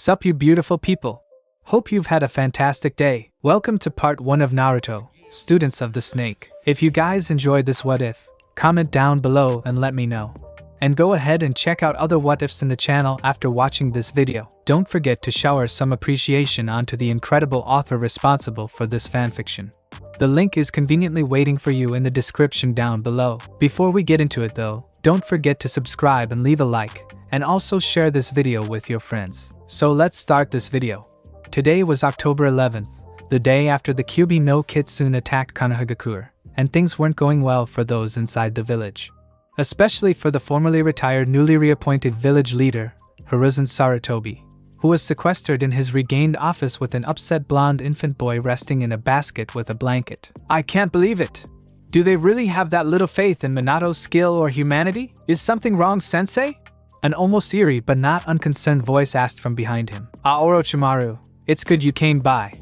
Sup you beautiful people. Hope you've had a fantastic day. Welcome to part 1 of Naruto, Students of the Snake. If you guys enjoyed this what if, comment down below and let me know. And go ahead and check out other what ifs in the channel after watching this video. Don't forget to shower some appreciation onto the incredible author responsible for this fanfiction. The link is conveniently waiting for you in the description down below. Before we get into it though, don't forget to subscribe and leave a like, and also share this video with your friends. So let's start this video. Today was October 11th, the day after the Kyuubi no Kitsune attacked Konoha, and things weren't going well for those inside the village. Especially for the formerly retired newly reappointed village leader, Hiruzen Sarutobi, who was sequestered in his regained office with an upset blonde infant boy resting in a basket with a blanket. I can't believe it! Do they really have that little faith in Minato's skill or humanity? Is something wrong, sensei? An almost eerie but not unconcerned voice asked from behind him. Orochimaru, it's good you came by,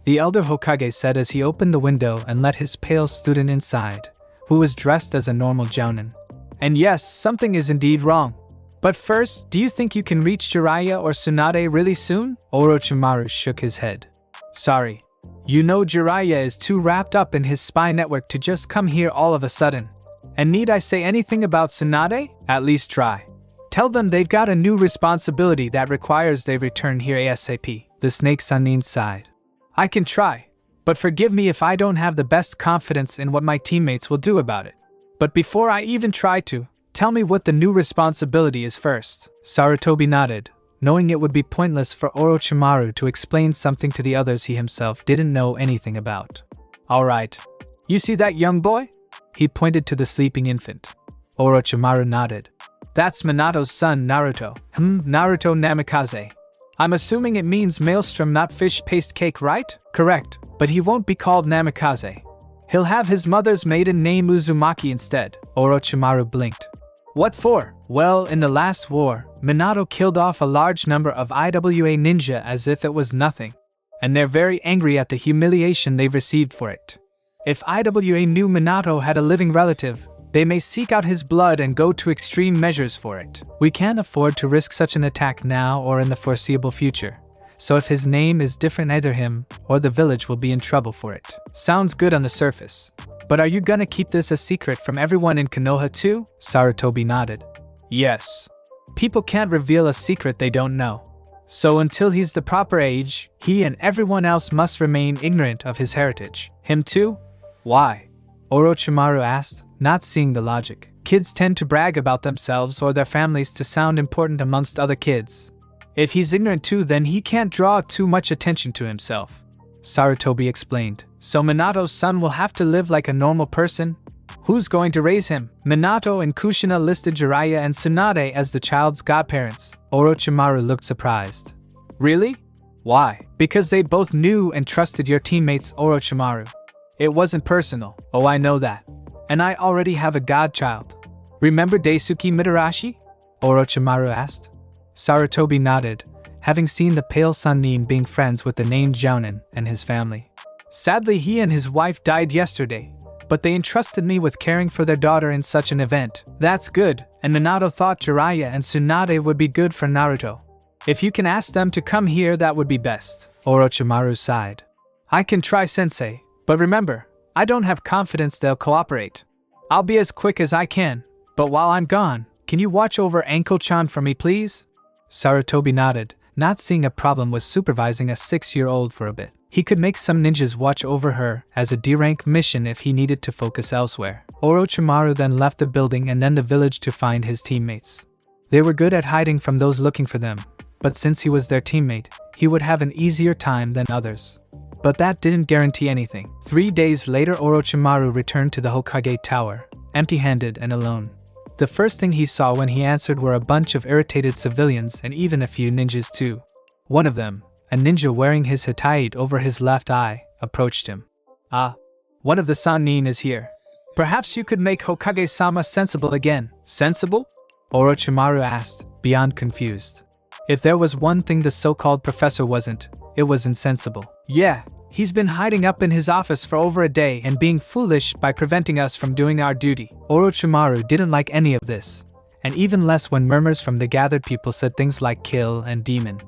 the elder Hokage said as he opened the window and let his pale student inside, who was dressed as a normal jounin. And yes, something is indeed wrong. But first, do you think you can reach Jiraiya or Tsunade really soon? Orochimaru shook his head. Sorry. You know Jiraiya is too wrapped up in his spy network to just come here all of a sudden. And need I say anything about Tsunade? At least try. Tell them they've got a new responsibility that requires they return here ASAP. The snake Sannin sighed. I can try, but forgive me if I don't have the best confidence in what my teammates will do about it. But before I even try to, tell me what the new responsibility is first. Sarutobi nodded, knowing it would be pointless for Orochimaru to explain something to the others he himself didn't know anything about. Alright. You see that young boy? He pointed to the sleeping infant. Orochimaru nodded. That's Minato's son Naruto. Naruto Namikaze. I'm assuming it means maelstrom, not fish paste cake, right? Correct, but he won't be called Namikaze. He'll have his mother's maiden name Uzumaki instead. Orochimaru blinked. What for? Well, in the last war, Minato killed off a large number of IWA ninja as if it was nothing, and they're very angry at the humiliation they've received for it. If IWA knew Minato had a living relative, they may seek out his blood and go to extreme measures for it. We can't afford to risk such an attack now or in the foreseeable future. So if his name is different, either him or the village will be in trouble for it. Sounds good on the surface. But are you gonna keep this a secret from everyone in Konoha too? Sarutobi nodded. Yes. People can't reveal a secret they don't know. So until he's the proper age, he and everyone else must remain ignorant of his heritage. Him too? Why? Orochimaru asked, not seeing the logic. Kids tend to brag about themselves or their families to sound important amongst other kids. If he's ignorant too, then he can't draw too much attention to himself. Sarutobi explained. So Minato's son will have to live like a normal person? Who's going to raise him? Minato and Kushina listed Jiraiya and Tsunade as the child's godparents. Orochimaru looked surprised. Really? Why? Because they both knew and trusted your teammates, Orochimaru. It wasn't personal. Oh, I know that. And I already have a godchild. Remember Daisuke Mitarashi? Orochimaru asked. Sarutobi nodded, having seen the pale Sannin being friends with the named Jounin and his family. Sadly, he and his wife died yesterday, but they entrusted me with caring for their daughter in such an event. That's good, and Minato thought Jiraiya and Tsunade would be good for Naruto. If you can ask them to come here, that would be best. Orochimaru sighed. I can try, sensei, but remember, I don't have confidence they'll cooperate. I'll be as quick as I can, but while I'm gone, can you watch over Anko-chan for me, please? Sarutobi nodded, not seeing a problem with supervising a 6-year-old for a bit. He could make some ninjas watch over her as a D-rank mission if he needed to focus elsewhere. Orochimaru then left the building and then the village to find his teammates. They were good at hiding from those looking for them, but since he was their teammate, he would have an easier time than others. But that didn't guarantee anything. 3 days later, Orochimaru returned to the Hokage Tower, empty-handed and alone. The first thing he saw when he answered were a bunch of irritated civilians and even a few ninjas too. One of them, a ninja wearing his hataite over his left eye, approached him. Ah, one of the Sannin is here. Perhaps you could make Hokage-sama sensible again. Sensible? Orochimaru asked, beyond confused. If there was one thing the so-called professor wasn't, it was insensible. Yeah, he's been hiding up in his office for over a day and being foolish by preventing us from doing our duty. Orochimaru didn't like any of this, and even less when murmurs from the gathered people said things like kill and demon.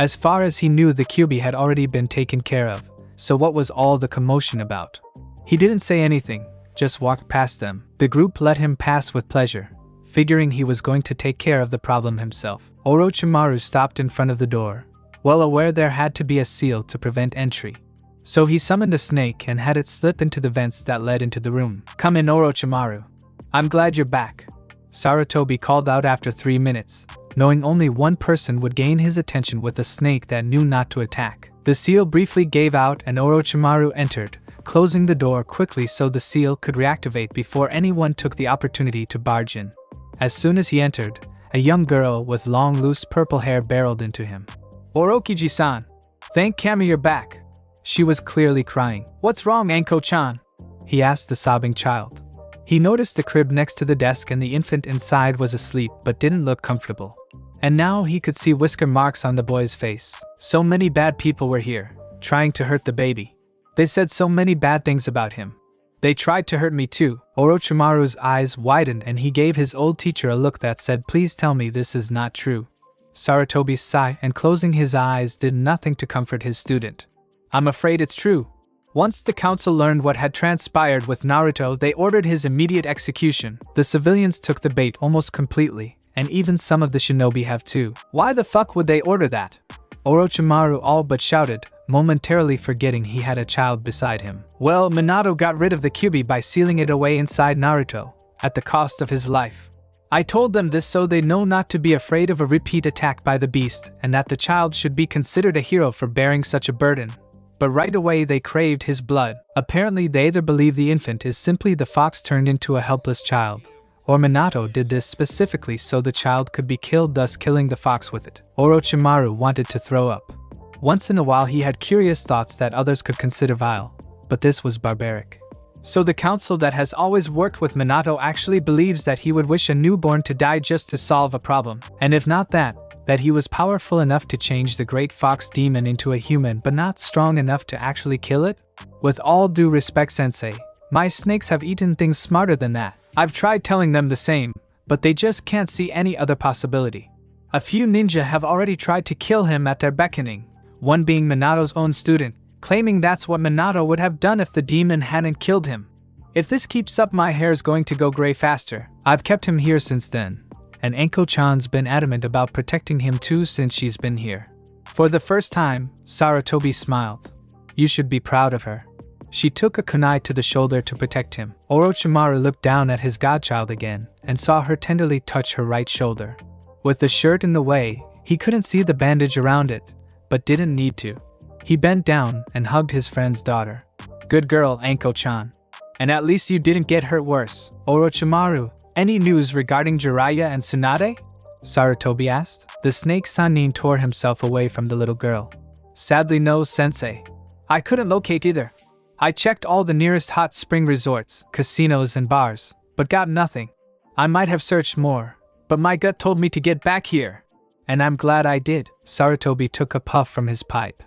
As far as he knew, the Kyuubi had already been taken care of, so what was all the commotion about? He didn't say anything, just walked past them. The group let him pass with pleasure, figuring he was going to take care of the problem himself. Orochimaru stopped in front of the door, well aware there had to be a seal to prevent entry. So he summoned a snake and had it slip into the vents that led into the room. "Come in, Orochimaru. I'm glad you're back," Sarutobi called out after 3 minutes, knowing only one person would gain his attention with a snake that knew not to attack. The seal briefly gave out and Orochimaru entered, closing the door quickly so the seal could reactivate before anyone took the opportunity to barge in. As soon as he entered, a young girl with long loose purple hair barreled into him. "Orokiji-san, thank Kami you're back." She was clearly crying. "What's wrong, Anko-chan?" he asked the sobbing child. He noticed the crib next to the desk and the infant inside was asleep but didn't look comfortable. And now he could see whisker marks on the boy's face. So many bad people were here, trying to hurt the baby. They said so many bad things about him. They tried to hurt me too. Orochimaru's eyes widened and he gave his old teacher a look that said, "Please tell me this is not true." Sarutobi sighed and closing his eyes did nothing to comfort his student. "I'm afraid it's true." Once the council learned what had transpired with Naruto, they ordered his immediate execution. The civilians took the bait almost completely, and even some of the shinobi have too. Why the fuck would they order that? Orochimaru all but shouted, momentarily forgetting he had a child beside him. Well, Minato got rid of the Kyuubi by sealing it away inside Naruto, at the cost of his life. I told them this so they know not to be afraid of a repeat attack by the beast, and that the child should be considered a hero for bearing such a burden. But right away they craved his blood. Apparently they either believe the infant is simply the fox turned into a helpless child, or Minato did this specifically so the child could be killed, thus killing the fox with it. Orochimaru wanted to throw up. Once in a while he had curious thoughts that others could consider vile, but this was barbaric. So the council that has always worked with Minato actually believes that he would wish a newborn to die just to solve a problem, and if not that he was powerful enough to change the great fox demon into a human but not strong enough to actually kill it? With all due respect, sensei, my snakes have eaten things smarter than that. I've tried telling them the same, but they just can't see any other possibility. A few ninja have already tried to kill him at their beckoning, one being Minato's own student, claiming that's what Minato would have done if the demon hadn't killed him. If this keeps up, my hair's going to go gray faster. I've kept him here since then, and Anko-chan's been adamant about protecting him too since she's been here. For the first time, Sarutobi smiled. You should be proud of her. She took a kunai to the shoulder to protect him. Orochimaru looked down at his godchild again, and saw her tenderly touch her right shoulder. With the shirt in the way, he couldn't see the bandage around it, but didn't need to. He bent down and hugged his friend's daughter. Good girl, Anko-chan. And at least you didn't get hurt worse. Orochimaru, any news regarding Jiraiya and Tsunade? Sarutobi asked. The snake Sannin tore himself away from the little girl. Sadly no, sensei. I couldn't locate either. I checked all the nearest hot spring resorts, casinos and bars, but got nothing. I might have searched more, but my gut told me to get back here. And I'm glad I did. Sarutobi took a puff from his pipe.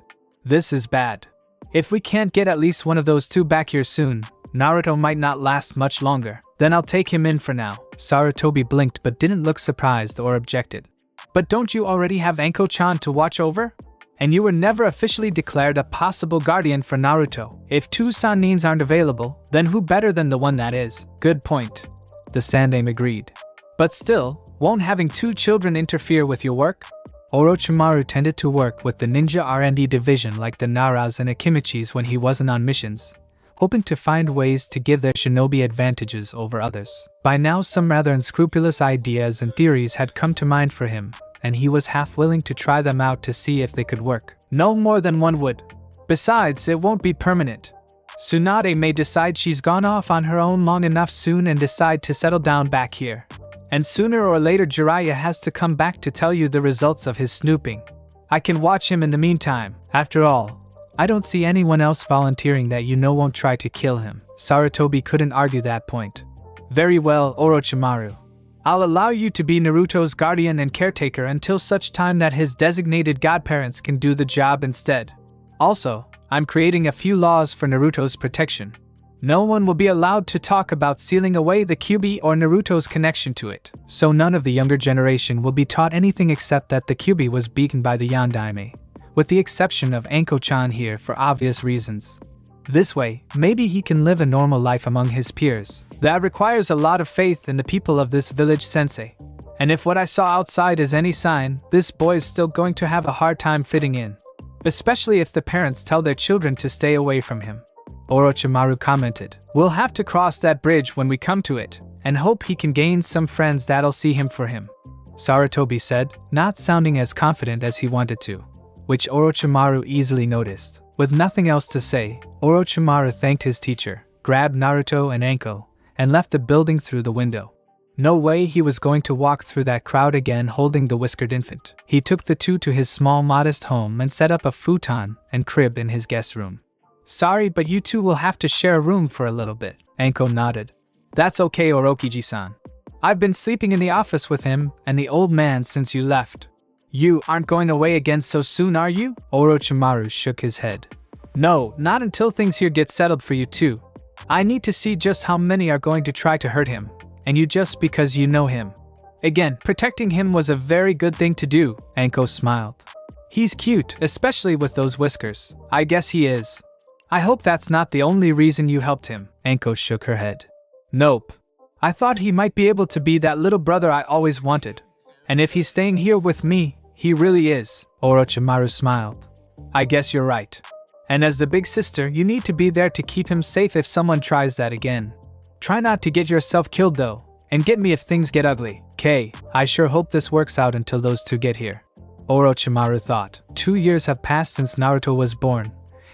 This is bad. If we can't get at least one of those two back here soon, Naruto might not last much longer. Then I'll take him in for now. Sarutobi blinked but didn't look surprised or objected. But don't you already have Anko-chan to watch over? And you were never officially declared a possible guardian for Naruto. If two Sannins aren't available, then who better than the one that is? Good point. The Sandaime agreed. But still, won't having two children interfere with your work? Orochimaru tended to work with the ninja R&D division like the Naras and Akimichis when he wasn't on missions, hoping to find ways to give their shinobi advantages over others. By now some rather unscrupulous ideas and theories had come to mind for him, and he was half willing to try them out to see if they could work. No more than one would. Besides, it won't be permanent. Tsunade may decide she's gone off on her own long enough soon and decide to settle down back here. And sooner or later Jiraiya has to come back to tell you the results of his snooping. I can watch him in the meantime. After all, I don't see anyone else volunteering that you know won't try to kill him. Sarutobi couldn't argue that point. Very well, Orochimaru. I'll allow you to be Naruto's guardian and caretaker until such time that his designated godparents can do the job instead. Also, I'm creating a few laws for Naruto's protection. No one will be allowed to talk about sealing away the Kyuubi or Naruto's connection to it. So none of the younger generation will be taught anything except that the Kyuubi was beaten by the Yandaime, with the exception of Anko-chan here for obvious reasons. This way, maybe he can live a normal life among his peers. That requires a lot of faith in the people of this village, sensei. And if what I saw outside is any sign, this boy is still going to have a hard time fitting in. Especially if the parents tell their children to stay away from him. Orochimaru commented, "We'll have to cross that bridge when we come to it, and hope he can gain some friends that'll see him for him," Sarutobi said, not sounding as confident as he wanted to, which Orochimaru easily noticed. With nothing else to say, Orochimaru thanked his teacher, grabbed Naruto and Anko, and left the building through the window. No way he was going to walk through that crowd again holding the whiskered infant. He took the two to his small modest home and set up a futon and crib in his guest room. "Sorry, but you two will have to share a room for a little bit," Anko nodded. "That's okay, Orokiji-san. I've been sleeping in the office with him and the old man since you left." "You aren't going away again so soon, are you?" Orochimaru shook his head. "No, not until things here get settled for you too. I need to see just how many are going to try to hurt him, and you just because you know him." Again, protecting him was a very good thing to do, Anko smiled. "He's cute, especially with those whiskers. I guess he is. I hope that's not the only reason you helped him." Anko shook her head. "Nope. I thought he might be able to be that little brother I always wanted. And if he's staying here with me, he really is." Orochimaru smiled. "I guess you're right. And as the big sister, you need to be there to keep him safe if someone tries that again. Try not to get yourself killed though, and get me if things get ugly. K, I sure hope this works out until those two get here." Orochimaru thought. 2 years have passed since Naruto was born,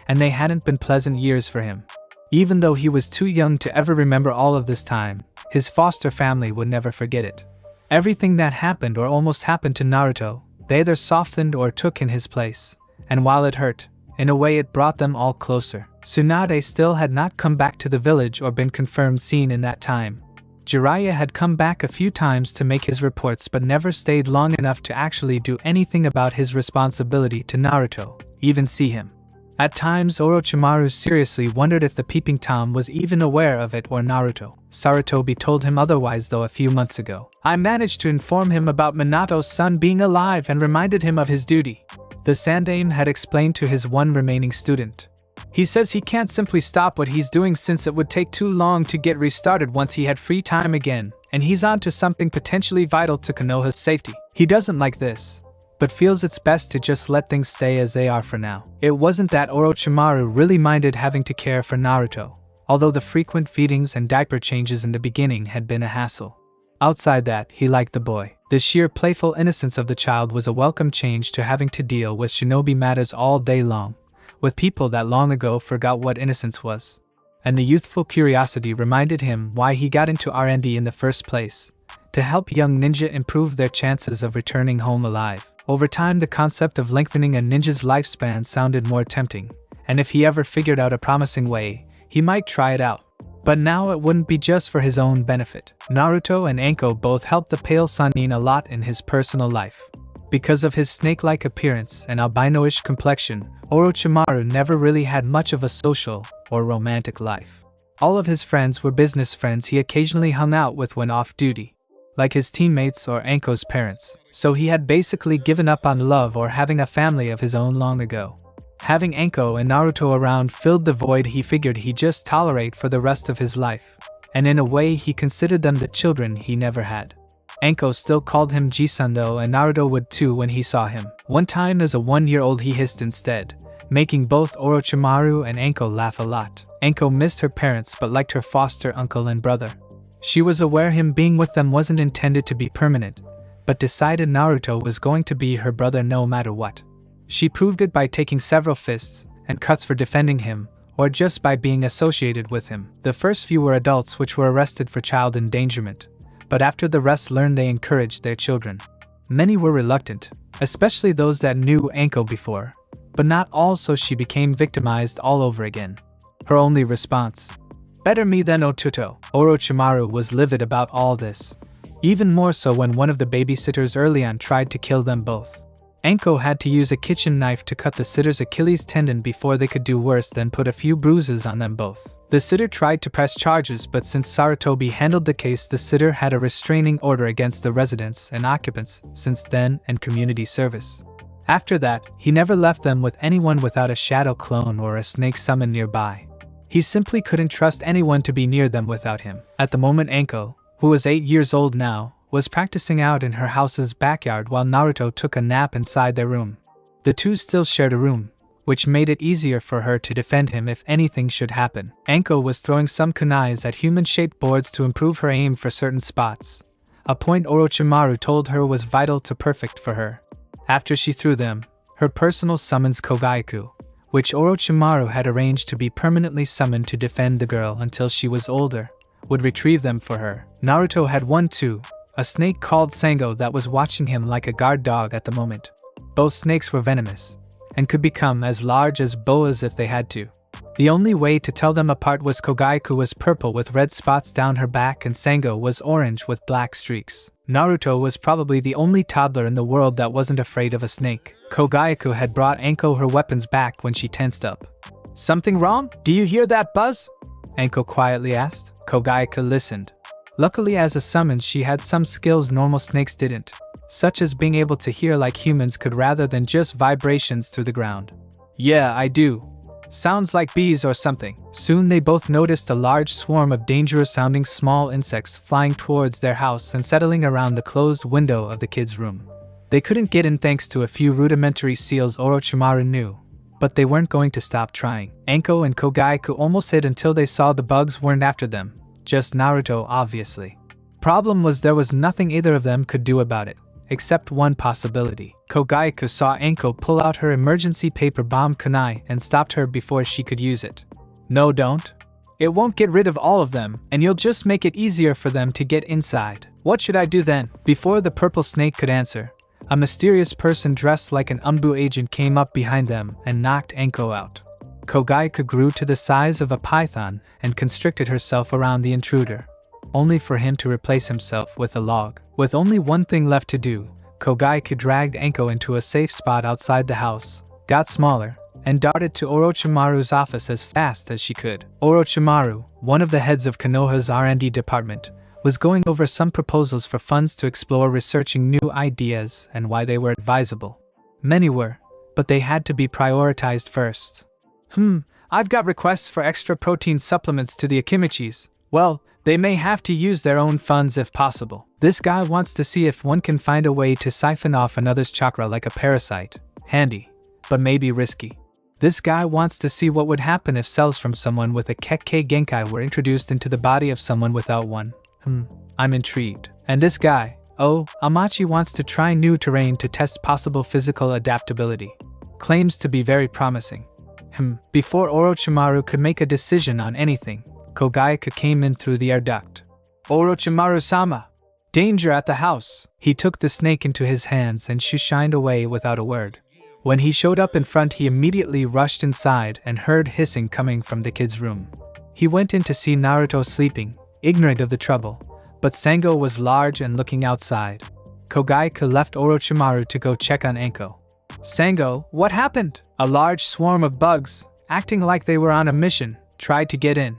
and they hadn't been pleasant years for him. Even though he was too young to ever remember all of this time, his foster family would never forget it. Everything that happened or almost happened to Naruto, they either softened or took in his place, and while it hurt, in a way it brought them all closer. Tsunade still had not come back to the village or been confirmed seen in that time. Jiraiya had come back a few times to make his reports but never stayed long enough to actually do anything about his responsibility to Naruto, even see him. At times Orochimaru seriously wondered if the peeping Tom was even aware of it or Naruto. Sarutobi told him otherwise though a few months ago. "I managed to inform him about Minato's son being alive and reminded him of his duty," the Sandaime had explained to his one remaining student. "He says he can't simply stop what he's doing since it would take too long to get restarted once he had free time again, and he's on to something potentially vital to Konoha's safety. He doesn't like this, but feels it's best to just let things stay as they are for now." It wasn't that Orochimaru really minded having to care for Naruto, although the frequent feedings and diaper changes in the beginning had been a hassle. Outside that, he liked the boy. The sheer playful innocence of the child was a welcome change to having to deal with shinobi matters all day long, with people that long ago forgot what innocence was. And the youthful curiosity reminded him why he got into R&D in the first place, to help young ninja improve their chances of returning home alive. Over time the concept of lengthening a ninja's lifespan sounded more tempting, and if he ever figured out a promising way, he might try it out. But now it wouldn't be just for his own benefit. Naruto and Anko both helped the pale Sannin a lot in his personal life. Because of his snake-like appearance and albino-ish complexion, Orochimaru never really had much of a social or romantic life. All of his friends were business friends he occasionally hung out with when off duty, like his teammates or Anko's parents, so he had basically given up on love or having a family of his own long ago. Having Anko and Naruto around filled the void he figured he'd just tolerate for the rest of his life, and in a way he considered them the children he never had. Anko still called him Ji-san though, and Naruto would too when he saw him. One time as a 1-year-old he hissed instead, making both Orochimaru and Anko laugh a lot. Anko missed her parents but liked her foster uncle and brother. She was aware him being with them wasn't intended to be permanent, but decided Naruto was going to be her brother no matter what. She proved it by taking several fists and cuts for defending him, or just by being associated with him. The first few were adults which were arrested for child endangerment, but after the rest learned they encouraged their children. Many were reluctant, especially those that knew Anko before, but not all, so she became victimized all over again. Her only response, "Better me than Otuto." Orochimaru was livid about all this, even more so when one of the babysitters early on tried to kill them both. Anko had to use a kitchen knife to cut the sitter's Achilles tendon before they could do worse than put a few bruises on them both. The sitter tried to press charges, but since Sarutobi handled the case, the sitter had a restraining order against the residents and occupants since then and community service. After that, he never left them with anyone without a shadow clone or a snake summon nearby. He simply couldn't trust anyone to be near them without him. At the moment, Anko, who was 8 years old now, was practicing out in her house's backyard while Naruto took a nap inside their room. The two still shared a room, which made it easier for her to defend him if anything should happen. Anko was throwing some kunais at human-shaped boards to improve her aim for certain spots, a point Orochimaru told her was vital to perfect for her. After she threw them, her personal summons Kogaiku, which Orochimaru had arranged to be permanently summoned to defend the girl until she was older, would retrieve them for her. Naruto had one too, a snake called Sango that was watching him like a guard dog at the moment. Both snakes were venomous, and could become as large as boas if they had to. The only way to tell them apart was Kogaiku was purple with red spots down her back and Sango was orange with black streaks. Naruto was probably the only toddler in the world that wasn't afraid of a snake. Kogaiku had brought Anko her weapons back when she tensed up. "Something wrong? Do you hear that buzz?" Anko quietly asked. Kogaiku listened. Luckily, as a summons, she had some skills normal snakes didn't, such as being able to hear like humans could rather than just vibrations through the ground. "Yeah, I do. Sounds like bees or something." Soon they both noticed a large swarm of dangerous-sounding small insects flying towards their house and settling around the closed window of the kids' room. They couldn't get in thanks to a few rudimentary seals Orochimaru knew, but they weren't going to stop trying. Anko and Kogaiku almost hid until they saw the bugs weren't after them, just Naruto obviously. Problem was there was nothing either of them could do about it, except one possibility. Kogaiku saw Anko pull out her emergency paper bomb kunai and stopped her before she could use it. "No, don't. It won't get rid of all of them, and you'll just make it easier for them to get inside." "What should I do then?" Before the purple snake could answer, a mysterious person dressed like an Umbu agent came up behind them and knocked Anko out. Kogaiku grew to the size of a python and constricted herself around the intruder, only for him to replace himself with a log. With only one thing left to do, Kogaiku dragged Anko into a safe spot outside the house, got smaller, and darted to Orochimaru's office as fast as she could. Orochimaru, one of the heads of Konoha's R&D department, was going over some proposals for funds to explore researching new ideas and why they were advisable. Many were, but they had to be prioritized first. I've got requests for extra protein supplements to the Akimichis. Well, they may have to use their own funds if possible. This guy wants to see if one can find a way to siphon off another's chakra like a parasite. Handy, but maybe risky. This guy wants to see what would happen if cells from someone with a Kekkei Genkai were introduced into the body of someone without one. I'm intrigued. And this guy, Amachi wants to try new terrain to test possible physical adaptability. Claims to be very promising. Before Orochimaru could make a decision on anything, Kogaiku came in through the air duct. "Orochimaru-sama! Danger at the house!" He took the snake into his hands and shined away without a word. When he showed up in front, he immediately rushed inside and heard hissing coming from the kid's room. He went in to see Naruto sleeping, ignorant of the trouble, but Sango was large and looking outside. Kogaiku left Orochimaru to go check on Anko. "Sango, what happened?" A large swarm of bugs, acting like they were on a mission, tried to get in.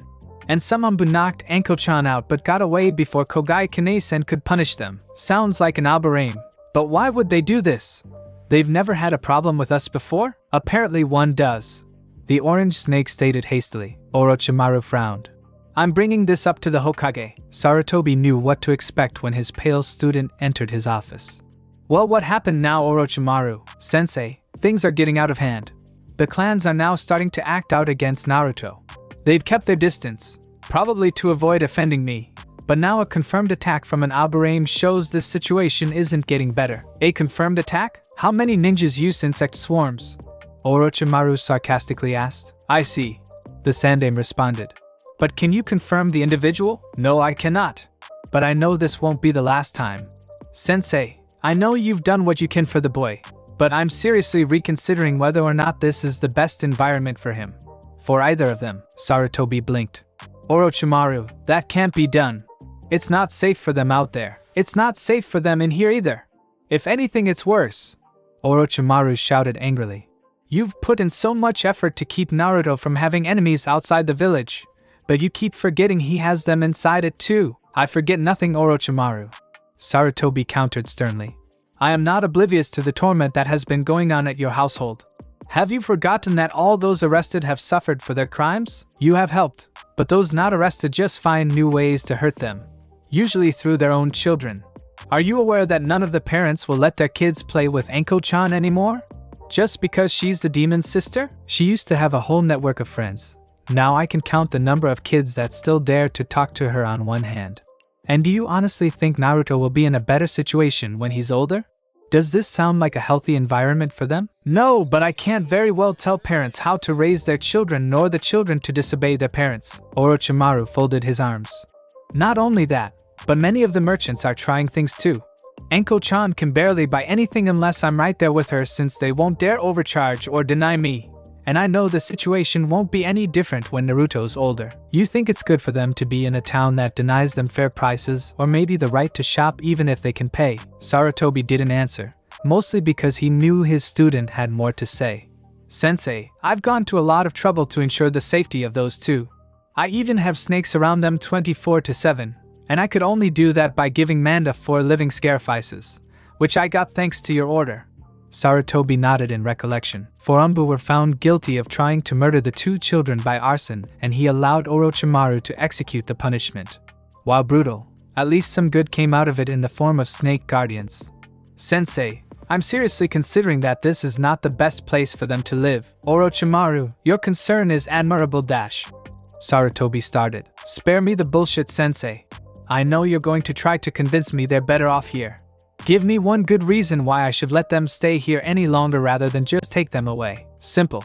And some Umbu knocked Anko-chan out but got away before Kogaiku-sen could punish them. Sounds like an aberrame, but why would they do this? They've never had a problem with us before? Apparently one does. The orange snake stated hastily. Orochimaru frowned. "I'm bringing this up to the Hokage." Sarutobi knew what to expect when his pale student entered his office. "Well, what happened now, Orochimaru? Sensei, things are getting out of hand. The clans are now starting to act out against Naruto. They've kept their distance, probably to avoid offending me, but now a confirmed attack from an aberrame shows this situation isn't getting better." "A confirmed attack? How many ninjas use insect swarms?" Orochimaru sarcastically asked. "I see," the Sandame responded. "But can you confirm the individual?" "No, I cannot. But I know this won't be the last time. Sensei, I know you've done what you can for the boy, but I'm seriously reconsidering whether or not this is the best environment for him. For either of them." Sarutobi blinked. "Orochimaru, that can't be done. It's not safe for them out there. It's not safe for them in here either. If anything, it's worse." Orochimaru shouted angrily. "You've put in so much effort to keep Naruto from having enemies outside the village, but you keep forgetting he has them inside it too." "I forget nothing, Orochimaru," Sarutobi countered sternly. I am not oblivious to the torment that has been going on at your household. Have you forgotten that all those arrested have suffered for their crimes? You have helped, but those not arrested just find new ways to hurt them, usually through their own children. Are you aware that none of the parents will let their kids play with Anko-chan anymore? Just because she's the demon's sister? She used to have a whole network of friends. Now I can count the number of kids that still dare to talk to her on one hand. And do you honestly think Naruto will be in a better situation when he's older? Does this sound like a healthy environment for them? No, but I can't very well tell parents how to raise their children nor the children to disobey their parents. Orochimaru folded his arms. Not only that, but many of the merchants are trying things too. Anko-chan can barely buy anything unless I'm right there with her since they won't dare overcharge or deny me. And I know the situation won't be any different when Naruto's older. You think it's good for them to be in a town that denies them fair prices or maybe the right to shop even if they can pay? Sarutobi didn't answer, mostly because he knew his student had more to say. Sensei, I've gone to a lot of trouble to ensure the safety of those two. I even have snakes around them 24/7, and I could only do that by giving Manda 4 living sacrifices, which I got thanks to your order. Sarutobi nodded in recollection. For Umbu were found guilty of trying to murder the 2 children by arson, and he allowed Orochimaru to execute the punishment. While brutal, at least some good came out of it in the form of snake guardians. Sensei, I'm seriously considering that this is not the best place for them to live. Orochimaru, your concern is admirable. Sarutobi started. Spare me the bullshit, Sensei. I know you're going to try to convince me they're better off here. Give me one good reason why I should let them stay here any longer rather than just take them away. Simple.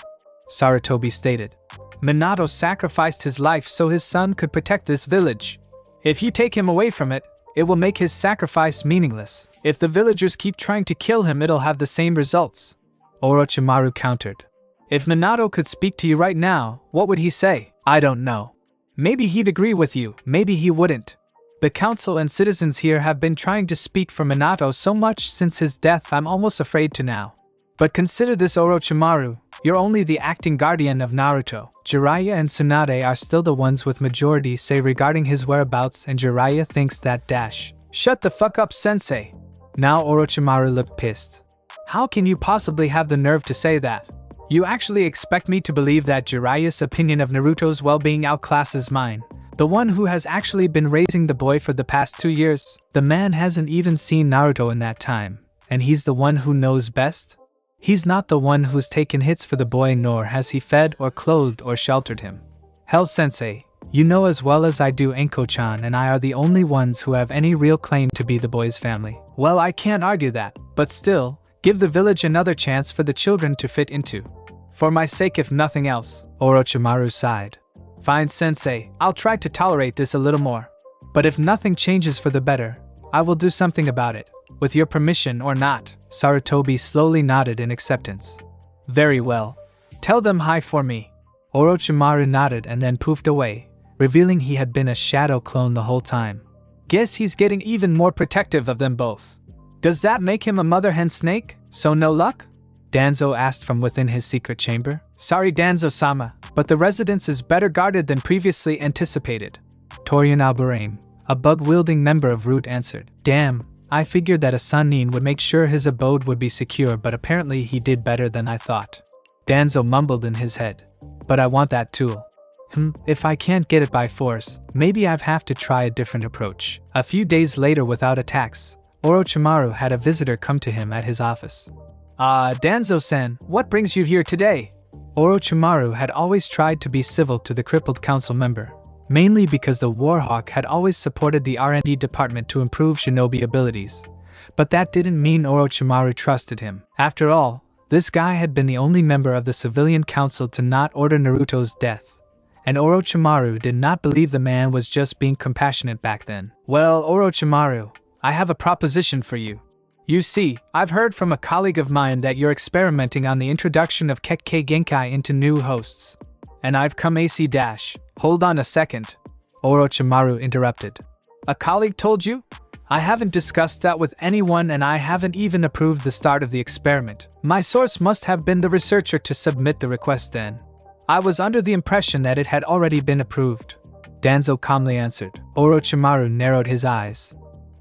Sarutobi stated. Minato sacrificed his life so his son could protect this village. If you take him away from it, it will make his sacrifice meaningless. If the villagers keep trying to kill him, it'll have the same results. Orochimaru countered. If Minato could speak to you right now, what would he say? I don't know. Maybe he'd agree with you, maybe he wouldn't. The council and citizens here have been trying to speak for Minato so much since his death I'm almost afraid to now. But consider this, Orochimaru, you're only the acting guardian of Naruto. Jiraiya and Tsunade are still the ones with majority say regarding his whereabouts, and Jiraiya thinks that Shut the fuck up, Sensei. Now Orochimaru looked pissed. How can you possibly have the nerve to say that? You actually expect me to believe that Jiraiya's opinion of Naruto's well-being outclasses mine? The one who has actually been raising the boy for the past 2 years. The man hasn't even seen Naruto in that time, and he's the one who knows best? He's not the one who's taken hits for the boy, nor has he fed or clothed or sheltered him. Hell, Sensei, you know as well as I do Anko-chan and I are the only ones who have any real claim to be the boy's family. Well, I can't argue that, but still, give the village another chance for the children to fit into. For my sake if nothing else. Orochimaru sighed. Fine, Sensei, I'll try to tolerate this a little more. But if nothing changes for the better, I will do something about it, with your permission or not. Sarutobi slowly nodded in acceptance. Very well. Tell them hi for me. Orochimaru nodded and then poofed away, revealing he had been a shadow clone the whole time. Guess he's getting even more protective of them both. Does that make him a mother hen snake? So no luck? Danzo asked from within his secret chamber. Sorry, Danzo-sama, but the residence is better guarded than previously anticipated. Torian Albarame, a bug-wielding member of Root, answered. Damn, I figured that a Sannin would make sure his abode would be secure, but apparently he did better than I thought. Danzo mumbled in his head. But I want that tool. If I can't get it by force, maybe I'd have to try a different approach. A few days later, without attacks, Orochimaru had a visitor come to him at his office. Danzo-san, what brings you here today? Orochimaru had always tried to be civil to the crippled council member, mainly because the Warhawk had always supported the R&D department to improve shinobi abilities. But that didn't mean Orochimaru trusted him. After all, this guy had been the only member of the civilian council to not order Naruto's death, and Orochimaru did not believe the man was just being compassionate back then. Well, Orochimaru, I have a proposition for you. You see, I've heard from a colleague of mine that you're experimenting on the introduction of Kekkei Genkai into new hosts. And I've come AC-. Hold on a second. Orochimaru interrupted. A colleague told you? I haven't discussed that with anyone and I haven't even approved the start of the experiment. My source must have been the researcher to submit the request then. I was under the impression that it had already been approved. Danzo calmly answered. Orochimaru narrowed his eyes.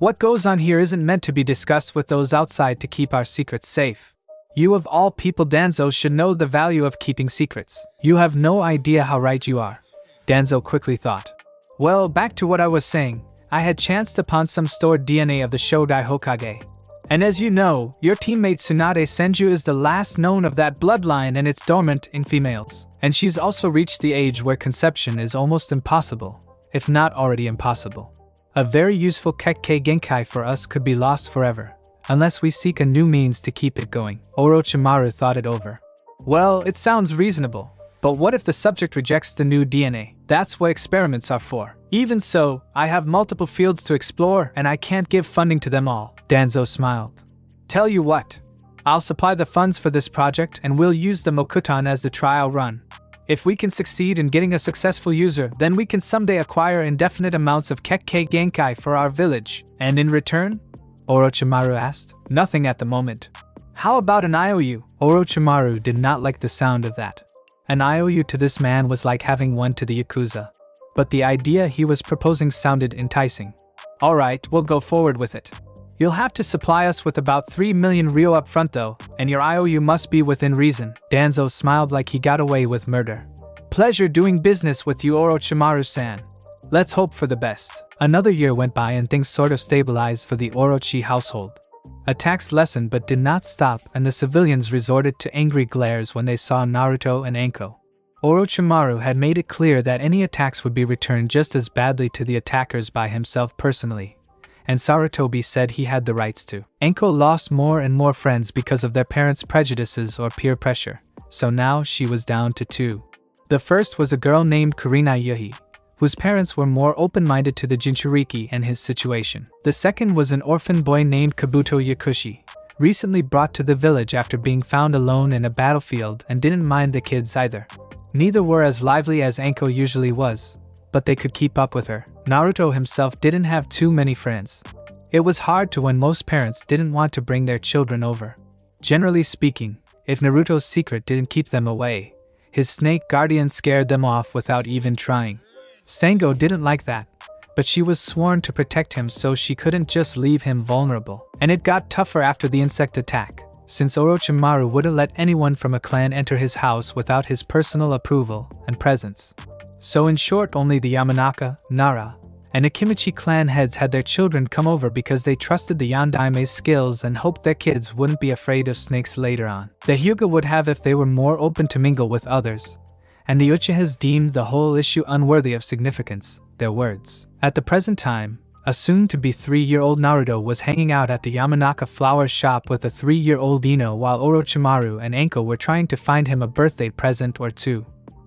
What goes on here isn't meant to be discussed with those outside to keep our secrets safe. You of all people, Danzo, should know the value of keeping secrets. You have no idea how right you are. Danzo quickly thought. Well, back to what I was saying. I had chanced upon some stored DNA of the Shodai Hokage. And as you know, your teammate Tsunade Senju is the last known of that bloodline, and it's dormant in females. And she's also reached the age where conception is almost impossible, if not already impossible. A very useful Kekkei Genkai for us could be lost forever, unless we seek a new means to keep it going. Orochimaru thought it over. Well, it sounds reasonable. But what if the subject rejects the new DNA? That's what experiments are for. Even so, I have multiple fields to explore, and I can't give funding to them all. Danzo smiled. Tell you what. I'll supply the funds for this project, and we'll use the Mokuton as the trial run. If we can succeed in getting a successful user, then we can someday acquire indefinite amounts of Kekkei Genkai for our village. And in return? Orochimaru asked. Nothing at the moment. How about an IOU? Orochimaru did not like the sound of that. An IOU to this man was like having one to the Yakuza. But the idea he was proposing sounded enticing. Alright, we'll go forward with it. You'll have to supply us with about 3 million ryo up front though, and your IOU must be within reason. Danzo smiled like he got away with murder. Pleasure doing business with you, Orochimaru-san. Let's hope for the best. Another year went by and things sort of stabilized for the Orochi household. Attacks lessened but did not stop, and the civilians resorted to angry glares when they saw Naruto and Anko. Orochimaru had made it clear that any attacks would be returned just as badly to the attackers by himself personally, and Sarutobi said he had the rights to. Anko lost more and more friends because of their parents' prejudices or peer pressure, so now she was down to 2. The first was a girl named Kurina Yuhi, whose parents were more open-minded to the Jinchuriki and his situation. The second was an orphan boy named Kabuto Yakushi, recently brought to the village after being found alone in a battlefield and didn't mind the kids either. Neither were as lively as Anko usually was, but they could keep up with her. Naruto himself didn't have too many friends. It was hard to when most parents didn't want to bring their children over. Generally speaking, if Naruto's secret didn't keep them away, his snake guardian scared them off without even trying. Sango didn't like that, but she was sworn to protect him so she couldn't just leave him vulnerable. And it got tougher after the insect attack, since Orochimaru wouldn't let anyone from a clan enter his house without his personal approval and presence. So in short, only the Yamanaka, Nara, and Akimichi clan heads had their children come over because they trusted the Yandaime's skills and hoped their kids wouldn't be afraid of snakes later on. The Hyuga would have if they were more open to mingle with others, and the Uchihas deemed the whole issue unworthy of significance, their words. At the present time, a soon-to-be 3-year-old Naruto was hanging out at the Yamanaka flower shop with a 3-year-old Ino while Orochimaru and Anko were trying to find him a birthday present or two.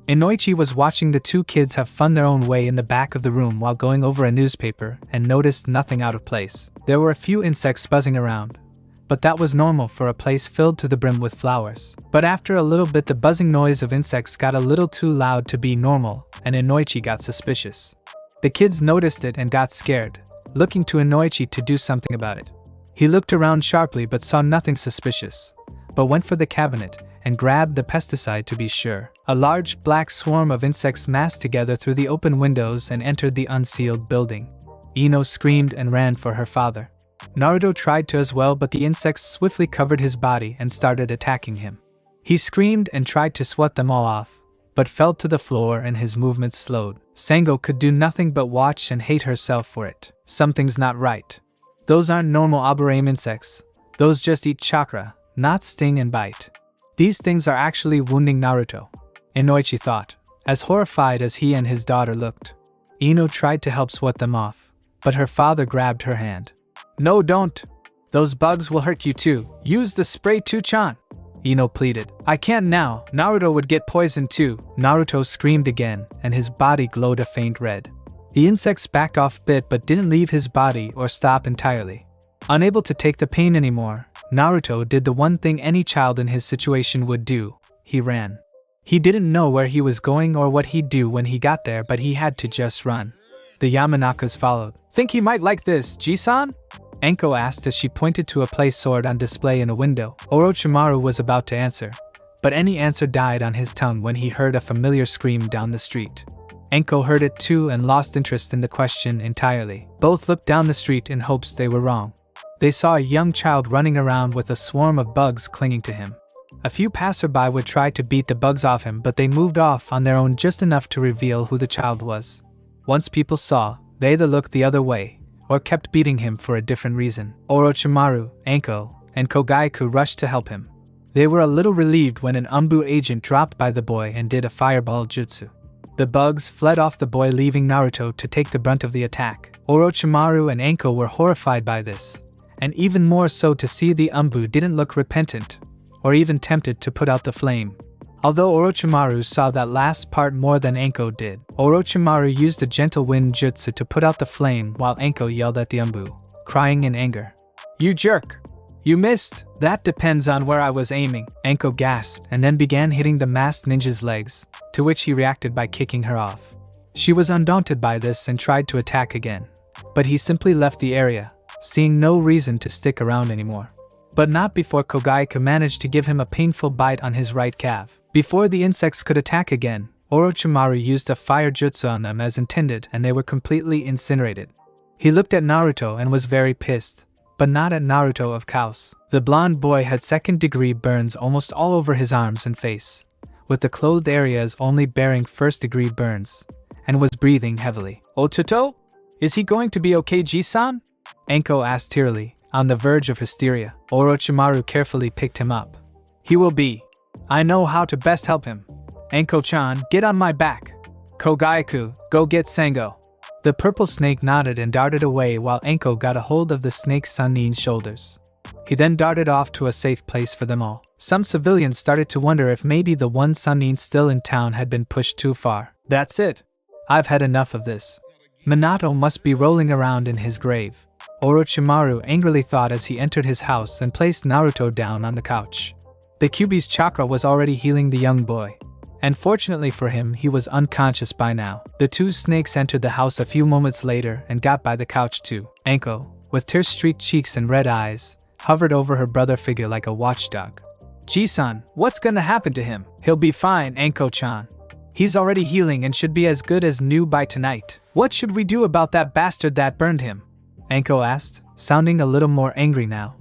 Inoichi was watching the two kids have fun their own way in the back of the room while going over a newspaper and noticed nothing out of place. There were a few insects buzzing around, but that was normal for a place filled to the brim with flowers. But after a little bit the buzzing noise of insects got a little too loud to be normal, and Inoichi got suspicious. The kids noticed it and got scared, looking to Inoichi to do something about it. He looked around sharply but saw nothing suspicious, but went for the cabinet and grabbed the pesticide to be sure. A large black swarm of insects massed together through the open windows and entered the unsealed building. Ino screamed and ran for her father. Naruto tried to as well, but the insects swiftly covered his body and started attacking him. He screamed and tried to swat them all off, but fell to the floor and his movements slowed. Sango could do nothing but watch and hate herself for it. Something's not right. Those aren't normal Aburame insects. Those just eat chakra, not sting and bite. These things are actually wounding Naruto, Inoichi thought, as horrified as he and his daughter looked. Ino tried to help swat them off, but her father grabbed her hand. No, don't. Those bugs will hurt you too. Use the spray too-chan, Ino pleaded. I can't now. Naruto would get poisoned too. Naruto screamed again, and his body glowed a faint red. The insects backed off a bit but didn't leave his body or stop entirely. Unable to take the pain anymore, Naruto did the one thing any child in his situation would do. He ran. He didn't know where he was going or what he'd do when he got there, but he had to just run. The Yamanakas followed. Think he might like this, Ji-san? Anko asked as she pointed to a play sword on display in a window. Orochimaru was about to answer, but any answer died on his tongue when he heard a familiar scream down the street. Enko heard it too and lost interest in the question entirely. Both looked down the street in hopes they were wrong. They saw a young child running around with a swarm of bugs clinging to him. A few passerby would try to beat the bugs off him, but they moved off on their own just enough to reveal who the child was. Once people saw, they either looked the other way, or kept beating him for a different reason. Orochimaru, Enko, and Kogaiku rushed to help him. They were a little relieved when an Umbu agent dropped by the boy and did a fireball jutsu. The bugs fled off the boy, leaving Naruto to take the brunt of the attack. Orochimaru and Enko were horrified by this, and even more so to see the Umbu didn't look repentant, or even tempted to put out the flame. Although Orochimaru saw that last part more than Enko did, Orochimaru used a gentle wind jutsu to put out the flame while Enko yelled at the Umbu, crying in anger. "You jerk! You missed! That depends on where I was aiming," Enko gasped and then began hitting the masked ninja's legs, to which he reacted by kicking her off. She was undaunted by this and tried to attack again, but he simply left the area, seeing no reason to stick around anymore. But not before Kogaiku managed to give him a painful bite on his right calf. Before the insects could attack again, Orochimaru used a fire jutsu on them as intended and they were completely incinerated. He looked at Naruto and was very pissed, but not at Naruto of course. The blonde boy had second-degree burns almost all over his arms and face, with the clothed areas only bearing first-degree burns, and was breathing heavily. "Ototo? Is he going to be okay, Ji-san?" Enko asked tearily, on the verge of hysteria. Orochimaru carefully picked him up. "He will be. I know how to best help him. Enko-chan, get on my back. Kogaiku, go get Sango." The purple snake nodded and darted away while Enko got a hold of the snake Sanin's shoulders. He then darted off to a safe place for them all. Some civilians started to wonder if maybe the one Sanin still in town had been pushed too far. "That's it. I've had enough of this. Minato must be rolling around in his grave," Orochimaru angrily thought as he entered his house and placed Naruto down on the couch. The Kyuubi's chakra was already healing the young boy, and fortunately for him, he was unconscious by now. The two snakes entered the house a few moments later and got by the couch too. Enko, with tear-streaked cheeks and red eyes, hovered over her brother figure like a watchdog. "Ji-san, what's gonna happen to him?" "He'll be fine, Enko-chan. He's already healing and should be as good as new by tonight." "What should we do about that bastard that burned him?" Enko asked, sounding a little more angry now.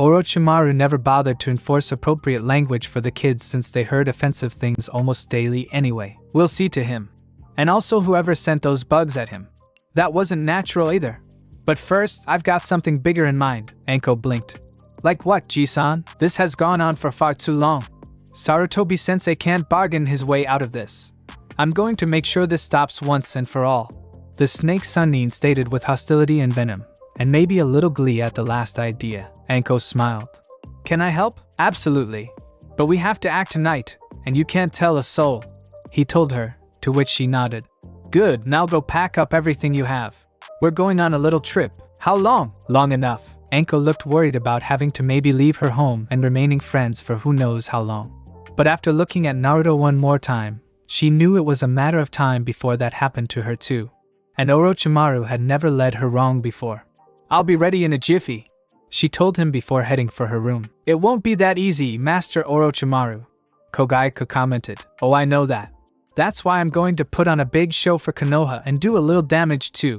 Orochimaru never bothered to enforce appropriate language for the kids since they heard offensive things almost daily anyway. "We'll see to him. And also whoever sent those bugs at him. That wasn't natural either. But first, I've got something bigger in mind." Enko blinked. "Like what, Ji-san? This has gone on for far too long. Sarutobi-sensei can't bargain his way out of this. I'm going to make sure this stops once and for all." The snake Sanin stated with hostility and venom, and maybe a little glee at the last idea. Enko smiled. "Can I help?" "Absolutely. But we have to act tonight, and you can't tell a soul," he told her, to which she nodded. "Good, now go pack up everything you have. We're going on a little trip." "How long?" "Long enough." Enko looked worried about having to maybe leave her home and remaining friends for who knows how long. But after looking at Naruto one more time, she knew it was a matter of time before that happened to her too. And Orochimaru had never led her wrong before. "I'll be ready in a jiffy," she told him before heading for her room. "It won't be that easy, Master Orochimaru," Kogaiku commented. "Oh, I know that. That's why I'm going to put on a big show for Konoha and do a little damage too,"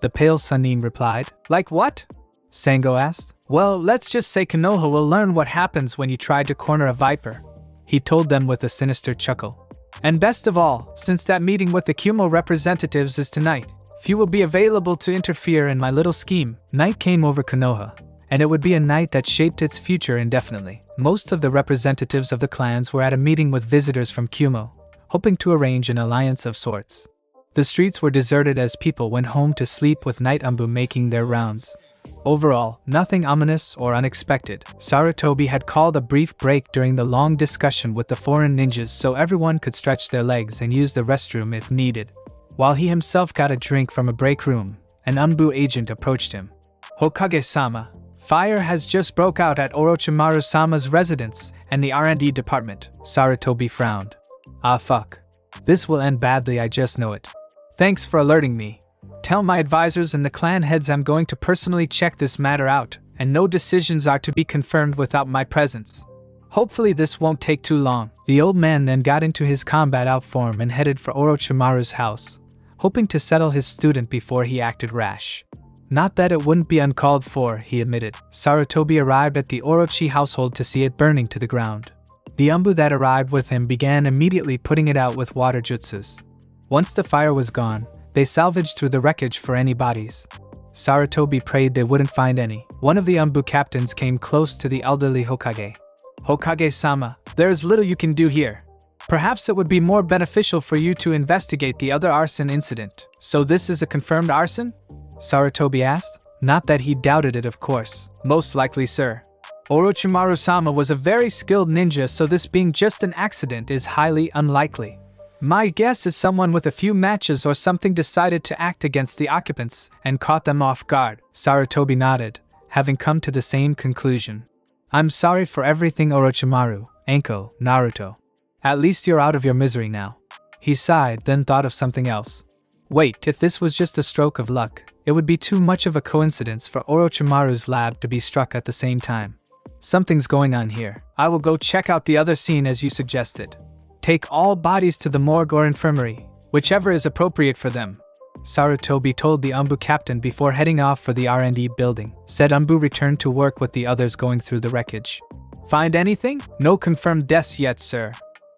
the pale Sanin replied. "Like what?" Sango asked. "Well, let's just say Konoha will learn what happens when you try to corner a viper," he told them with a sinister chuckle. "And best of all, since that meeting with the Kumo representatives is tonight, few will be available to interfere in my little scheme." Night came over Konoha, and it would be a night that shaped its future indefinitely. Most of the representatives of the clans were at a meeting with visitors from Kumo, hoping to arrange an alliance of sorts. The streets were deserted as people went home to sleep with Night Umbu making their rounds. Overall, nothing ominous or unexpected. Sarutobi had called a brief break during the long discussion with the foreign ninjas so everyone could stretch their legs and use the restroom if needed. While he himself got a drink from a break room, an Umbu agent approached him. "Hokage-sama, fire has just broke out at Orochimaru-sama's residence and the R&D department." Sarutobi frowned. "Ah fuck. This will end badly, I just know it. Thanks for alerting me. Tell my advisors and the clan heads I'm going to personally check this matter out, and no decisions are to be confirmed without my presence. Hopefully this won't take too long." The old man then got into his combat out form and headed for Orochimaru's house, hoping to settle his student before he acted rash. Not that it wouldn't be uncalled for, he admitted. Sarutobi arrived at the Orochi household to see it burning to the ground. The Umbu that arrived with him began immediately putting it out with water jutsus. Once the fire was gone, they salvaged through the wreckage for any bodies. Sarutobi prayed they wouldn't find any. One of the Umbu captains came close to the elderly Hokage. Hokage-sama, there is little you can do here. Perhaps it would be more beneficial for you to investigate the other arson incident. So this is a confirmed arson? Sarutobi asked. Not that he doubted it, of course. Most likely, sir. Orochimaru-sama was a very skilled ninja, so this being just an accident is highly unlikely. My guess is someone with a few matches or something decided to act against the occupants and caught them off guard. Sarutobi nodded, having come to the same conclusion. I'm sorry for everything, Orochimaru, Anko, Naruto. At least you're out of your misery now. He sighed, then thought of something else. Wait, if this was just a stroke of luck, it would be too much of a coincidence for Orochimaru's lab to be struck at the same time. Something's going on here. I will go check out the other scene as you suggested. Take all bodies to the morgue or infirmary, whichever is appropriate for them. Sarutobi told the Umbu captain before heading off for the R&D building. Said Umbu returned to work with the others going through the wreckage. Find anything? No confirmed deaths yet, sir.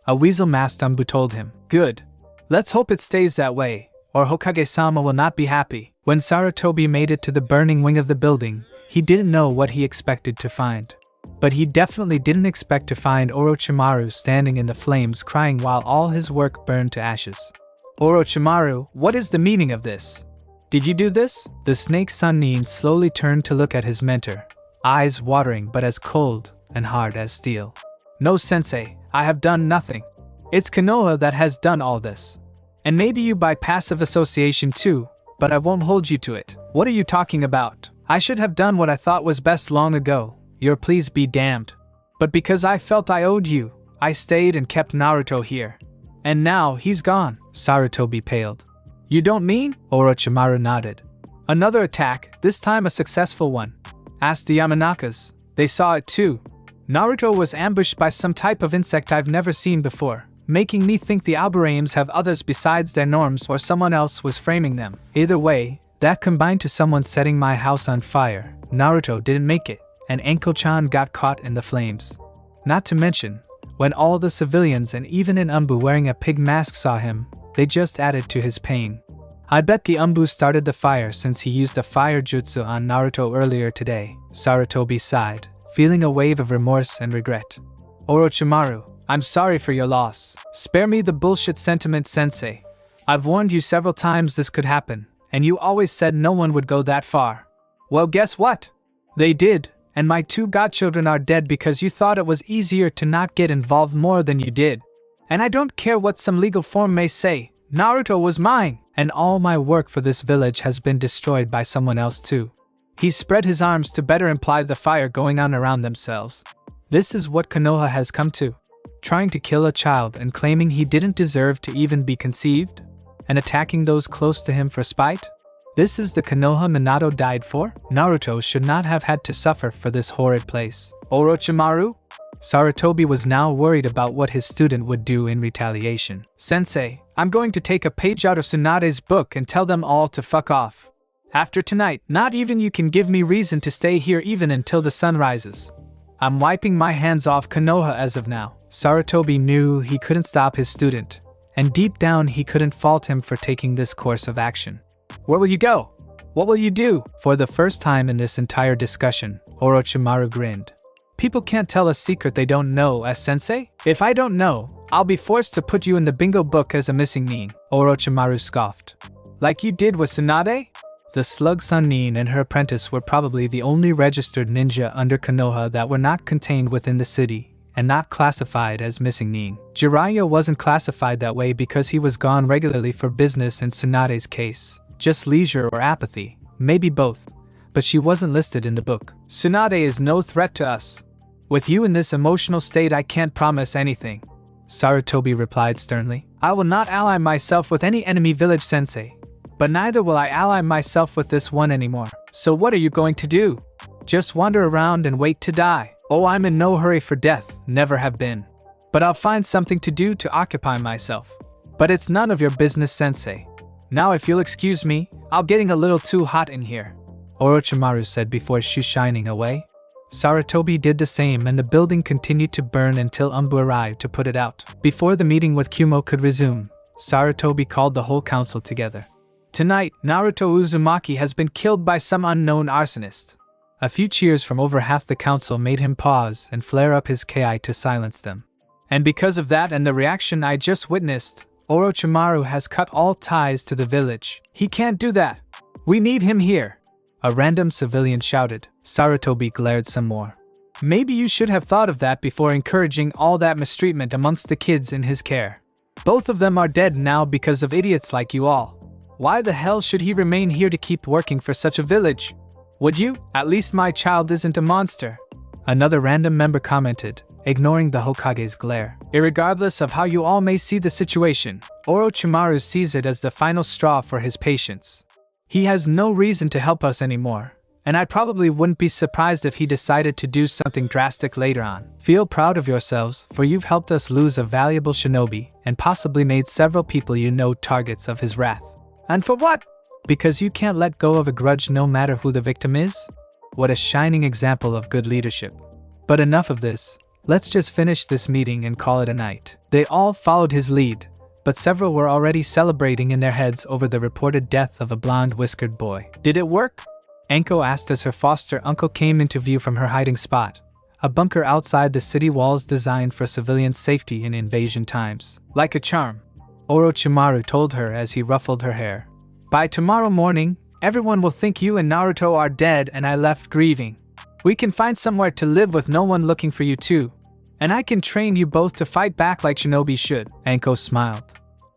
A weasel-masked Umbu told him. Good. Let's hope it stays that way, or Hokage-sama will not be happy. When Sarutobi made it to the burning wing of the building, he didn't know what he expected to find. But he definitely didn't expect to find Orochimaru standing in the flames crying while all his work burned to ashes. Orochimaru, what is the meaning of this? Did you do this? The snake Sannin slowly turned to look at his mentor, eyes watering but as cold and hard as steel. No, sensei, I have done nothing. It's Konoha that has done all this. And maybe you by passive association too, but I won't hold you to it. What are you talking about? I should have done what I thought was best long ago. Your pleas be damned. But because I felt I owed you, I stayed and kept Naruto here. And now he's gone. Sarutobi paled. You don't mean? Orochimaru nodded. Another attack, this time a successful one. Asked the Yamanakas. They saw it too. Naruto was ambushed by some type of insect I've never seen before, making me think the Alburaeans have others besides their norms or someone else was framing them. Either way, that combined to someone setting my house on fire. Naruto didn't make it, and Anko-chan got caught in the flames. Not to mention, when all the civilians and even an Umbu wearing a pig mask saw him, they just added to his pain. I bet the Umbu started the fire since he used a fire jutsu on Naruto earlier today. Sarutobi sighed, feeling a wave of remorse and regret. Orochimaru, I'm sorry for your loss. Spare me the bullshit sentiment, sensei. I've warned you several times this could happen, and you always said no one would go that far. Well, guess what? They did, and my two godchildren are dead because you thought it was easier to not get involved more than you did. And I don't care what some legal form may say, Naruto was mine, and all my work for this village has been destroyed by someone else too. He spread his arms to better imply the fire going on around themselves. This is what Konoha has come to. Trying to kill a child and claiming he didn't deserve to even be conceived? And attacking those close to him for spite? This is the Konoha Minato died for? Naruto should not have had to suffer for this horrid place. Orochimaru? Sarutobi was now worried about what his student would do in retaliation. Sensei, I'm going to take a page out of Tsunade's book and tell them all to fuck off. After tonight, not even you can give me reason to stay here even until the sun rises. I'm wiping my hands off Konoha as of now. Sarutobi knew he couldn't stop his student, and deep down he couldn't fault him for taking this course of action. Where will you go? What will you do? For the first time in this entire discussion, Orochimaru grinned. People can't tell a secret they don't know, as sensei? If I don't know, I'll be forced to put you in the bingo book as a missing nin, Orochimaru scoffed. Like you did with Tsunade? The slug Sannin and her apprentice were probably the only registered ninja under Konoha that were not contained within the city, and not classified as missing nin. Jiraiya wasn't classified that way because he was gone regularly for business in Tsunade's case. Just leisure or apathy, maybe both, but she wasn't listed in the book. Tsunade is no threat to us. With you in this emotional state I can't promise anything, Sarutobi replied sternly. I will not ally myself with any enemy village sensei, but neither will I ally myself with this one anymore. So what are you going to do? Just wander around and wait to die? Oh, I'm in no hurry for death, never have been. But I'll find something to do to occupy myself. But it's none of your business, sensei. Now if you'll excuse me, I'm getting a little too hot in here, Orochimaru said before shining away. Sarutobi did the same and the building continued to burn until Umbu arrived to put it out. Before the meeting with Kumo could resume, Sarutobi called the whole council together. Tonight, Naruto Uzumaki has been killed by some unknown arsonist. A few cheers from over half the council made him pause and flare up his ki to silence them. And because of that and the reaction I just witnessed, Orochimaru has cut all ties to the village. He can't do that. We need him here. A random civilian shouted. Sarutobi glared some more. Maybe you should have thought of that before encouraging all that mistreatment amongst the kids in his care. Both of them are dead now because of idiots like you all. Why the hell should he remain here to keep working for such a village? Would you? At least my child isn't a monster. Another random member commented, ignoring the Hokage's glare. Irregardless of how you all may see the situation, Orochimaru sees it as the final straw for his patience. He has no reason to help us anymore, and I probably wouldn't be surprised if he decided to do something drastic later on. Feel proud of yourselves, for you've helped us lose a valuable shinobi and possibly made several people you know targets of his wrath. And for what? Because you can't let go of a grudge no matter who the victim is? What a shining example of good leadership. But enough of this. Let's just finish this meeting and call it a night. They all followed his lead, but several were already celebrating in their heads over the reported death of a blonde-whiskered boy. Did it work? Anko asked as her foster uncle came into view from her hiding spot, a bunker outside the city walls designed for civilian safety in invasion times. Like a charm, Orochimaru told her as he ruffled her hair. By tomorrow morning, everyone will think you and Naruto are dead and I left grieving. We can find somewhere to live with no one looking for you too. And I can train you both to fight back like shinobi should. Anko smiled.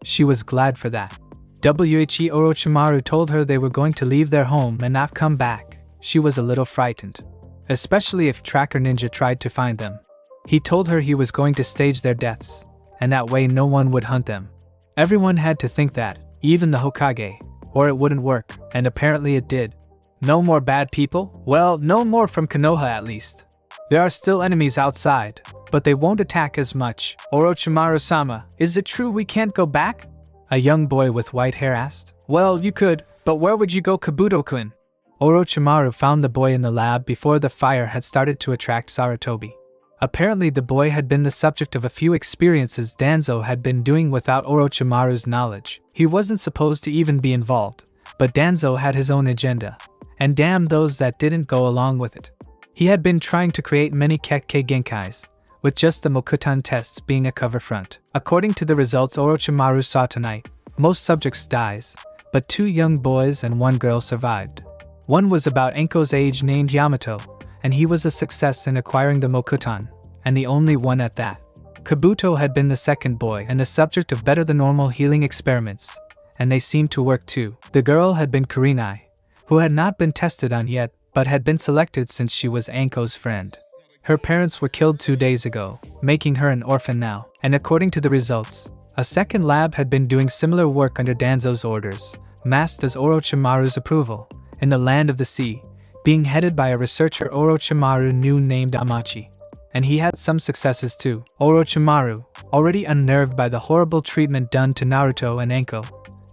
She was glad for that. Orochimaru told her they were going to leave their home and not come back. She was a little frightened, especially if Tracker Ninja tried to find them. He told her he was going to stage their deaths, and that way no one would hunt them. Everyone had to think that, even the Hokage, or it wouldn't work, and apparently it did. No more bad people? Well, no more from Konoha at least. There are still enemies outside, but they won't attack as much. Orochimaru-sama, is it true we can't go back? A young boy with white hair asked. Well, you could, but where would you go, Kabuto-kun? Orochimaru found the boy in the lab before the fire had started to attract Sarutobi. Apparently the boy had been the subject of a few experiences Danzo had been doing without Orochimaru's knowledge. He wasn't supposed to even be involved, but Danzo had his own agenda, and damn those that didn't go along with it. He had been trying to create many Kekkei Genkais, with just the Mokutan tests being a cover front. According to the results Orochimaru saw tonight, most subjects dies, but 2 young boys and 1 girl survived. One was about Anko's age named Yamato, and he was a success in acquiring the Mokutan, and the only one at that. Kabuto had been the second boy and the subject of better-than-normal healing experiments, and they seemed to work too. The girl had been Kurenai, who had not been tested on yet, but had been selected since she was Anko's friend. Her parents were killed 2 days ago, making her an orphan now, and according to the results, a second lab had been doing similar work under Danzo's orders, masked as Orochimaru's approval, in the land of the sea, being headed by a researcher Orochimaru knew named Amachi. And he had some successes too. Orochimaru, already unnerved by the horrible treatment done to Naruto and Anko,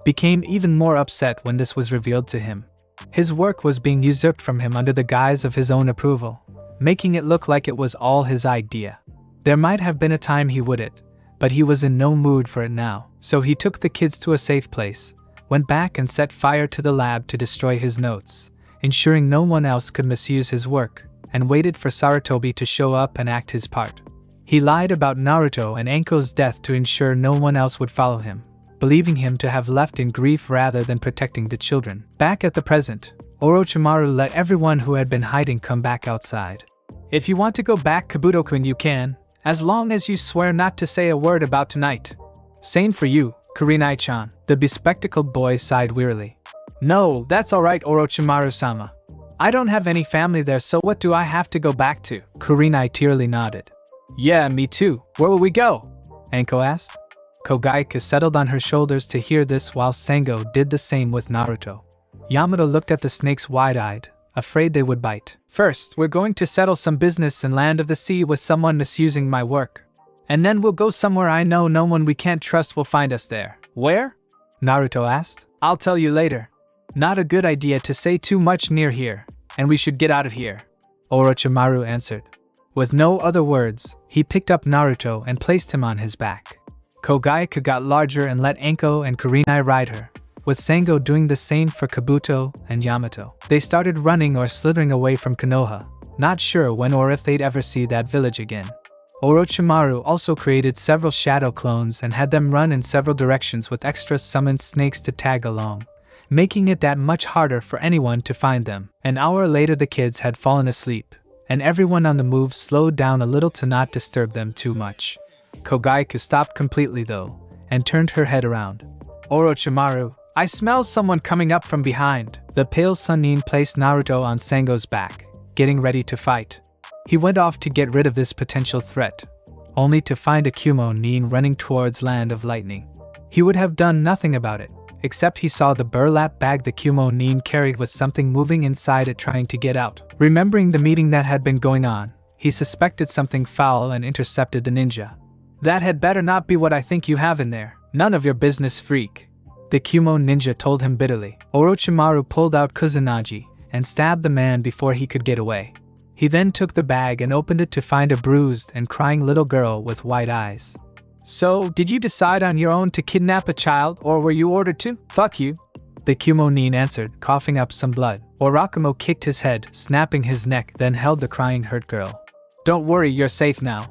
became even more upset when this was revealed to him. His work was being usurped from him under the guise of his own approval, making it look like it was all his idea. There might have been a time he would it, but he was in no mood for it now. So he took the kids to a safe place, went back and set fire to the lab to destroy his notes, ensuring no one else could misuse his work, and waited for Sarutobi to show up and act his part. He lied about Naruto and Anko's death to ensure no one else would follow him, believing him to have left in grief rather than protecting the children. Back at the present, Orochimaru let everyone who had been hiding come back outside. If you want to go back, Kabuto-kun, you can, as long as you swear not to say a word about tonight. Same for you, Kurenai-chan. The bespectacled boy sighed wearily. No, that's alright, Orochimaru-sama. I don't have any family there, so what do I have to go back to? Kurenai tearily nodded. Yeah, me too. Where will we go? Anko asked. Kogaika settled on her shoulders to hear this while Sango did the same with Naruto. Yamato looked at the snakes wide-eyed, afraid they would bite. First, we're going to settle some business in Land of the Sea with someone misusing my work. And then we'll go somewhere I know no one we can't trust will find us there. Where? Naruto asked. I'll tell you later. Not a good idea to say too much near here, and we should get out of here, Orochimaru answered. With no other words, he picked up Naruto and placed him on his back. Kogayaku got larger and let Anko and Kurenai ride her, with Sango doing the same for Kabuto and Yamato. They started running or slithering away from Konoha, not sure when or if they'd ever see that village again. Orochimaru also created several shadow clones and had them run in several directions with extra summoned snakes to tag along, making it that much harder for anyone to find them. An hour later the kids had fallen asleep, and everyone on the move slowed down a little to not disturb them too much. Kogayaku stopped completely though, and turned her head around. Orochimaru, I smell someone coming up from behind. The pale Sannin placed Naruto on Sango's back, getting ready to fight. He went off to get rid of this potential threat, only to find a Kumo-nin running towards Land of Lightning. He would have done nothing about it, except he saw the burlap bag the Kumo-nin carried with something moving inside it trying to get out. Remembering the meeting that had been going on, he suspected something foul and intercepted the ninja. That had better not be what I think you have in there. None of your business, freak, the Kumo ninja told him bitterly. Orochimaru pulled out Kusanagi and stabbed the man before he could get away. He then took the bag and opened it to find a bruised and crying little girl with white eyes. So, did you decide on your own to kidnap a child, or were you ordered to? Fuck you, the Kumo-nin answered, coughing up some blood. Orochimaru kicked his head, snapping his neck, then held the crying hurt girl. Don't worry, you're safe now.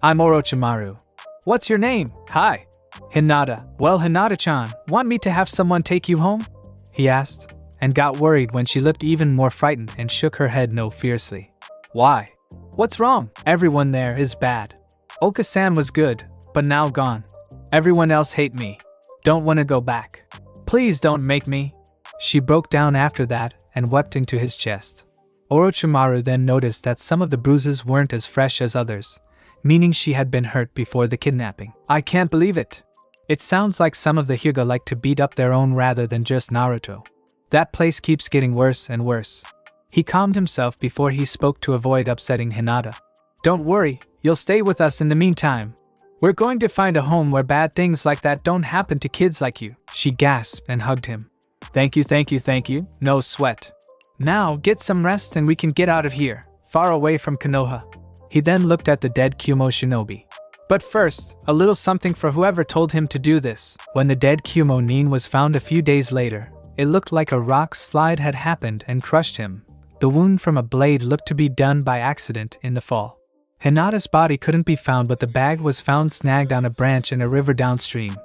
I'm Orochimaru. What's your name? Hi. Hinata. Well, Hinata-chan, want me to have someone take you home? He asked, and got worried when she looked even more frightened and shook her head no fiercely. Why? What's wrong? Everyone there is bad. Oka-san was good, but now gone. Everyone else hate me. Don't want to go back. Please don't make me. She broke down after that and wept into his chest. Orochimaru then noticed that some of the bruises weren't as fresh as others, meaning she had been hurt before the kidnapping. I can't believe it. It sounds like some of the Hyuga like to beat up their own rather than just Naruto. That place keeps getting worse and worse. He calmed himself before he spoke to avoid upsetting Hinata. Don't worry, you'll stay with us in the meantime. We're going to find a home where bad things like that don't happen to kids like you. She gasped and hugged him. Thank you, no sweat. Now get some rest and we can get out of here, far away from Konoha. He then looked at the dead Kumo shinobi. But first, a little something for whoever told him to do this. When the dead Kumo-nin was found a few days later, it looked like a rock slide had happened and crushed him. The wound from a blade looked to be done by accident in the fall. Hinata's body couldn't be found, but the bag was found snagged on a branch in a river downstream,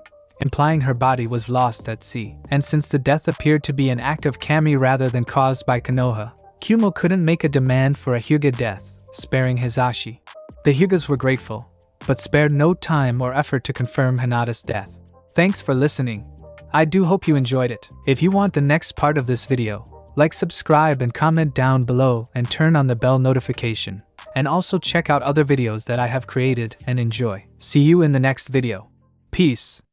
implying her body was lost at sea. And since the death appeared to be an act of kami rather than caused by Konoha, Kumo couldn't make a demand for a Hyuga death, sparing Hizashi. The Hyugas were grateful, but spared no time or effort to confirm Hinata's death. Thanks for listening. I do hope you enjoyed it. If you want the next part of this video, like, subscribe and comment down below and turn on the bell notification. And also check out other videos that I have created and enjoy. See you in the next video. Peace.